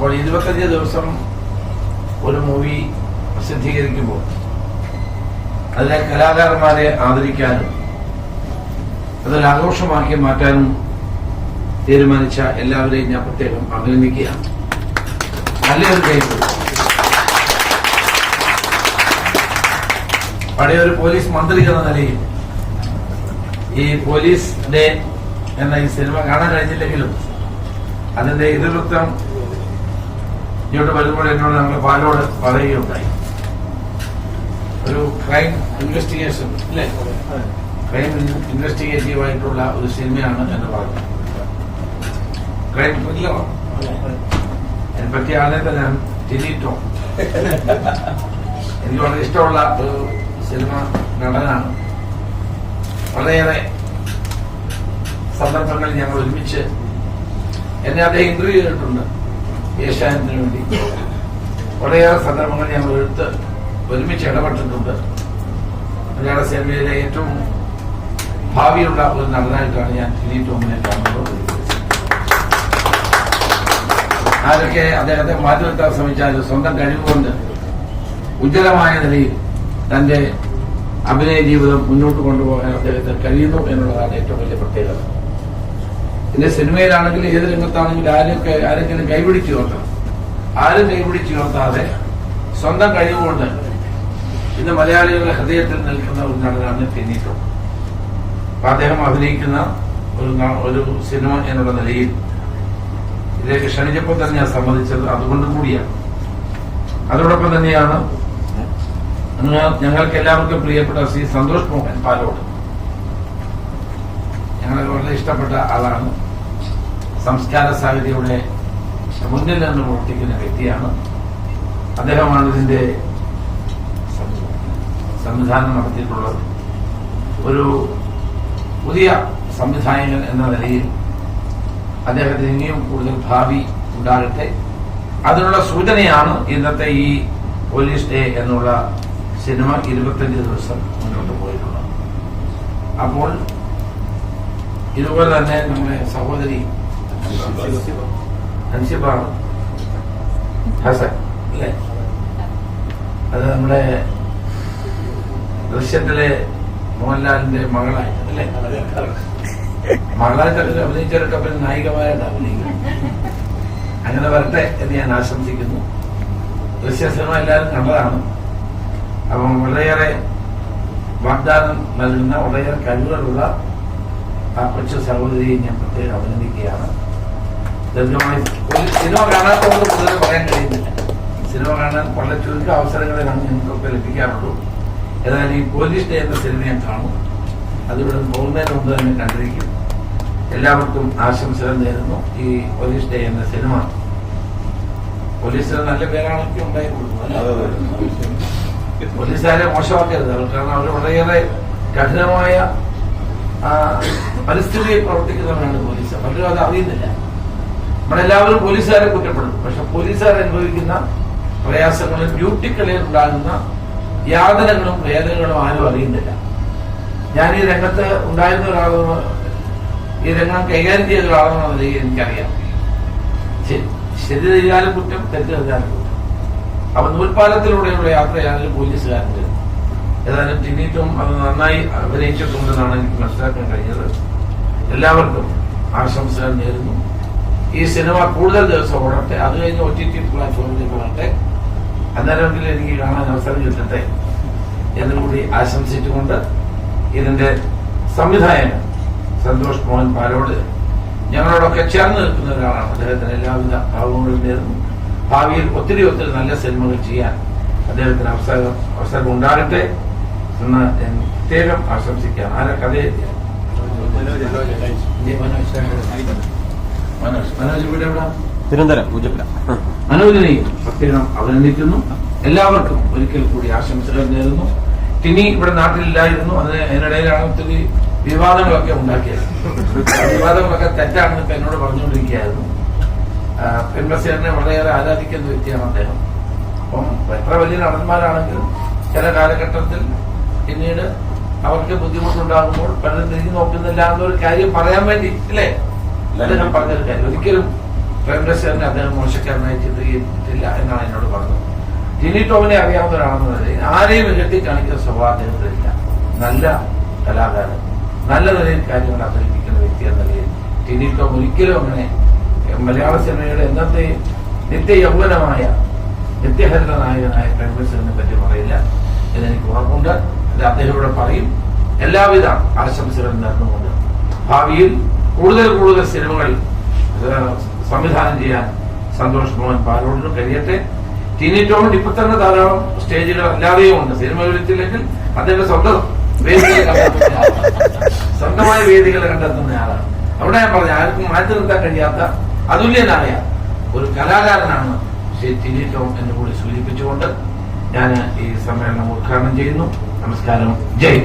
അപ്പോൾ 25 ദിവസം ഒരു മൂവി പ്രസിദ്ധീകരിക്കുമ്പോൾ അതിലെ കലാകാരന്മാരെ ആദരിക്കാനും അതൊരു ആഘോഷമാക്കി മാറ്റാനും തീരുമാനിച്ച എല്ലാവരെയും ഞാൻ പ്രത്യേകം അഭിനന്ദിക്കുകയാണ്. നല്ലൊരു കേസ്. പഴയൊരു പോലീസ് മന്ത്രി എന്ന നിലയിൽ ഈ പോലീസ് ഡേ എന്ന ഈ സിനിമ കാണാൻ കഴിഞ്ഞില്ലെങ്കിലും അതിന്റെ ഇതിവൃത്തം ഇങ്ങോട്ട് വരുമ്പോൾ എന്നോട് ഞങ്ങൾ പാലോട് പറയുകയുണ്ടായി. ഒരു ക്രൈം ഇൻവെസ്റ്റിഗേഷൻ അല്ലേ, ക്രൈം ഇൻവെസ്റ്റിഗേറ്റീവ് ആയിട്ടുള്ള ഒരു സിനിമയാണ് എന്ന് പറഞ്ഞു. ക്രൈം ത്രില്ലറാണ്. അതിനെപ്പറ്റിയ ആളെ തന്നെ ടിനിറ്റോ എനിക്ക് വളരെ ഇഷ്ടമുള്ള ഒരു സിനിമ നടനാണ്. വളരെയേറെ സന്ദർഭങ്ങളിൽ ഞങ്ങൾ ഒരുമിച്ച് എന്നെ അദ്ദേഹം ഇന്റർവ്യൂ ചെയ്തിട്ടുണ്ട് ഏഷ്യാനെറ്റിന് വേണ്ടി. വളരെയേറെ സന്ദർഭങ്ങൾ ഞങ്ങൾ ഒരുമിച്ച് ഇടപെട്ടിട്ടുണ്ട്. മലയാള സിനിമയിലെ ഏറ്റവും ഭാവിയുള്ള ഒരു നടനായിട്ടാണ് ഞാൻ ടിനിറ്റോമിനെ കാണുന്നത്. ആരൊക്കെ അദ്ദേഹത്തെ മാറ്റി നിർത്താൻ ശ്രമിച്ചാലും സ്വന്തം കഴിവുകൊണ്ട് ഉജ്ജ്വലമായ നിലയിൽ തന്റെ അഭിനയ ജീവിതം മുന്നോട്ട് കൊണ്ടുപോകാൻ അദ്ദേഹത്തിന് കഴിയുന്നു എന്നുള്ളതാണ് ഏറ്റവും വലിയ പ്രത്യേകത. പിന്നെ സിനിമയിലാണെങ്കിലും ഏത് രംഗത്താണെങ്കിലും ആരെങ്കിലും കൈപിടിച്ചു ഉയർത്തണം. ആരും കൈപിടിച്ചു ഉയർത്താതെ സ്വന്തം കഴിവുകൊണ്ട് ഇന്ന് മലയാളികളുടെ ഹൃദയത്തിൽ നിൽക്കുന്ന ഒരു നടനാണ് ടിനിറ്റോ. അപ്പൊ അദ്ദേഹം അഭിനയിക്കുന്ന ഒരു സിനിമ എന്നുള്ള നിലയിൽ ഇതിലേക്ക് ക്ഷണിച്ചപ്പോൾ തന്നെ ഞാൻ സമ്മതിച്ചത് അതുകൊണ്ടും കൂടിയാണ്. അതോടൊപ്പം തന്നെയാണ് ഞങ്ങൾക്ക് എല്ലാവർക്കും പ്രിയപ്പെട്ട ശ്രീ സന്തോഷ് മോഹൻ പാലോട്. ഞങ്ങളെ വളരെ ഇഷ്ടപ്പെട്ട ആളാണ്. സംസ്കാര സാഹിത്യയുടെ മുന്നിൽ നിന്ന് പ്രവർത്തിക്കുന്ന വ്യക്തിയാണ്. അദ്ദേഹമാണ് ഇതിന്റെ സംവിധാനം നടത്തിയിട്ടുള്ളത്. ഒരു പുതിയ സംവിധായകൻ എന്ന നിലയിൽ അദ്ദേഹത്തിന് ഇനിയും കൂടുതൽ ഭാവി ഉണ്ടാകട്ടെ. അതിനുള്ള സൂചനയാണ് ഇന്നത്തെ ഈ പോലീസ് ഡേ എന്നുള്ള സിനിമ 25 ദിവസം മുന്നോട്ട് പോയിട്ടുള്ളത്. അപ്പോൾ ഇതുപോലെ തന്നെ നമ്മുടെ സഹോദരി അൻഷിബ ഹസൻ അല്ലേ, അത് നമ്മുടെ ദൃശ്യത്തിലെ മോഹൻലാലിന്റെ മകളായിട്ട് അല്ലേ, മകളായിട്ടൊക്കെ അഭിനയിച്ചവരൊക്കെ പിന്നെ നായികമായിട്ട് അഭിനയിക്കും. അങ്ങനെ വരട്ടെ എന്ന് ഞാൻ ആശംസിക്കുന്നു. ദൃശ്യ സിനിമ എല്ലാവരും കണ്ടതാണ്. അപ്പം വളരെയേറെ വാഗ്ദാനം നൽകുന്ന വളരെയേറെ കഴിവുകളുള്ള ആ കൊച്ചു സഹോദരിയെ ഞാൻ പ്രത്യേകം അഭിനന്ദിക്കുകയാണ്. ദീർഘമായി സിനിമ കാണാത്തവർക്ക് കൂടുതൽ പറയാൻ കഴിയുന്നില്ല. സിനിമ കാണാൻ വളരെ ചുരുക്ക അവസരങ്ങളിലാണ് ഞങ്ങൾക്കൊക്കെ ലഭിക്കാറുള്ളൂ. ഏതായാലും ഈ പോലീസ് ഡേ എന്ന സിനിമ ഞാൻ കാണും. അതിവിടെ പോകുന്നതിന് മുമ്പ് തന്നെ കണ്ടിരിക്കും. എല്ലാവർക്കും ആശംസകൾ നേരുന്നു. ഈ പോലീസ് ഡേ എന്ന സിനിമ പോലീസിന് നല്ല പേരാണൊക്കെ ഉണ്ടായിരുന്നു. പോലീസുകാരെ മോശമാക്കരുത്. കാരണം അവർ വളരെയേറെ കഠിനമായ പരിസ്ഥിതിയിൽ പ്രവർത്തിക്കുന്നവരാണ് പോലീസ്. പലരും അത് അറിയുന്നില്ല. നമ്മളെല്ലാവരും പോലീസുകാരെ കുറ്റപ്പെടും. പക്ഷെ പോലീസുകാർ അനുഭവിക്കുന്ന പ്രയാസങ്ങളും ഡ്യൂട്ടിക്കളിൽ ഉണ്ടാകുന്ന യാതനകളും വേദനകളും ആരും അറിയുന്നില്ല. ഞാൻ ഈ രംഗത്ത് ഉണ്ടായിരുന്ന ഒരാളെന്ന്, ഈ രംഗം കൈകാര്യം ചെയ്ത ഒരാളെന്ന നിലയിൽ എനിക്കറിയാം. ശരി ചെയ്താലും കുറ്റം, തെറ്റ് ചെയ്താലും കുറ്റം. അപ്പൊ നൂൽപ്പാലത്തിലൂടെയുള്ള യാത്രയാണെങ്കിലും പോലീസുകാരുണ്ട്. ഏതായാലും ടിനിറ്റും അത് നന്നായി അഭിനയിച്ചിട്ടുണ്ടെന്നാണ് എനിക്ക് മനസ്സിലാക്കാൻ കഴിഞ്ഞത്. എല്ലാവർക്കും ആശംസകൾ നേരുന്നു. ഈ സിനിമ കൂടുതൽ ദിവസം ഓടട്ടെ. അത് കഴിഞ്ഞ് OTT പ്ലാറ്റ്ഫോമിൽ പോകട്ടെ. അന്നേരമെങ്കിലും എനിക്ക് കാണാൻ അവസരം കിട്ടട്ടെ എന്നുകൂടി ആശംസിച്ചുകൊണ്ട് ഇതിന്റെ സംവിധായകൻ സന്തോഷ് മോഹൻ പാലോട് ഞങ്ങളോടൊക്കെ ചേർന്ന് നിൽക്കുന്ന ഒരാളാണ്. അദ്ദേഹത്തിന് എല്ലാവിധ ഭാവങ്ങളും നേരുന്നു. ഭാവിയിൽ ഒത്തിരി നല്ല സിനിമകൾ ചെയ്യാൻ അദ്ദേഹത്തിന് അവസരം ഉണ്ടാകട്ടെ എന്ന് ഞാൻ പ്രത്യേകം ആശംസിക്കാം. ആരെ കഥ മനോജ് ഇവിടെ എവിടെ? തിരുവനന്തപുരം. മനോജിനെ പ്രത്യേകം അഭിനന്ദിക്കുന്നു. എല്ലാവർക്കും ഒരിക്കൽ കൂടി ആശംസകൾ നേരുന്നു. ടിനി ഇവിടെ നാട്ടിലില്ലായിരുന്നു. അതിനിടയിലാണ് ഒത്തിരി വിവാദങ്ങളൊക്കെ ഉണ്ടാക്കിയത്. വിവാദങ്ങളൊക്കെ തെറ്റാണെന്നൊക്കെ എന്നോട് പറഞ്ഞുകൊണ്ടിരിക്കുകയായിരുന്നു. പെൺബസീറിനെ വളരെയേറെ ആരാധിക്കുന്ന വ്യക്തിയാണ് അദ്ദേഹം. അപ്പം എത്ര വലിയ നടന്മാരാണെങ്കിലും ചില കാലഘട്ടത്തിൽ പിന്നീട് അവർക്ക് ബുദ്ധിമുട്ടുണ്ടാകുമ്പോൾ പലരും തിരിഞ്ഞു നോക്കുന്നില്ല എന്നൊരു കാര്യം പറയാൻ വേണ്ടി അല്ലേ അദ്ദേഹം പറഞ്ഞൊരു കാര്യം. ഒരിക്കലും പ്രേംനസീറിനെ അദ്ദേഹം മോശക്കാരനായി ചിത്രീകരിച്ചിട്ടില്ല എന്നാണ് എന്നോട് പറഞ്ഞത്. ടിനി ടോമിനെ അറിയാവുന്ന ഒരാളെന്ന നിലയിൽ ആരെയും ഉയർത്തി കാണിക്കുന്ന സ്വഭാവം അദ്ദേഹത്തിലില്ല. നല്ല കലാകാരൻ, നല്ല നിലയിൽ കാര്യങ്ങൾ അവതരിപ്പിക്കുന്ന വ്യക്തി എന്ന നിലയിൽ ടിനി ടോം ഒരിക്കലും അങ്ങനെ മലയാള സിനിമയുടെ എന്നത്തെ നിത്യ യൗവനമായ നിത്യഹരിത നായകനായ പ്രേംനസീറിനെ പറ്റി പറയില്ല എന്നെനിക്ക് ഉറപ്പുണ്ട്. അത് അദ്ദേഹം ഇവിടെ പറയും. എല്ലാവിധ ആശംസകളും നേർന്നുകൊണ്ട് ഭാവിയിൽ കൂടുതൽ കൂടുതൽ സിനിമകൾ സംവിധാനം ചെയ്യാൻ സന്തോഷ് മോഹൻ പാലോടിനും കഴിയട്ടെ. ടിനി ടോമിന് ഇപ്പൊ തന്നെ ധാരാളം സ്റ്റേജുകൾ അല്ലാതെയും ഉണ്ട്. സിനിമ വിളിച്ചില്ലെങ്കിൽ അദ്ദേഹം സ്വന്തം വേദികൾ കണ്ടെത്തുന്ന സ്വന്തമായ വേദികൾ കണ്ടെത്തുന്ന ആളാണ്. അവിടെ ഞാൻ പറഞ്ഞു, ആർക്കും മാറ്റി നിർത്താൻ കഴിയാത്ത അതുല്യനായ ഒരു കലാകാരനാണ് ശ്രീ ടിനി ടോം എന്ന് കൂടി സൂചിപ്പിച്ചുകൊണ്ട് ഞാൻ ഈ സമ്മേളനം ഉദ്ഘാടനം ചെയ്യുന്നു. നമസ്കാരം. ജയ്.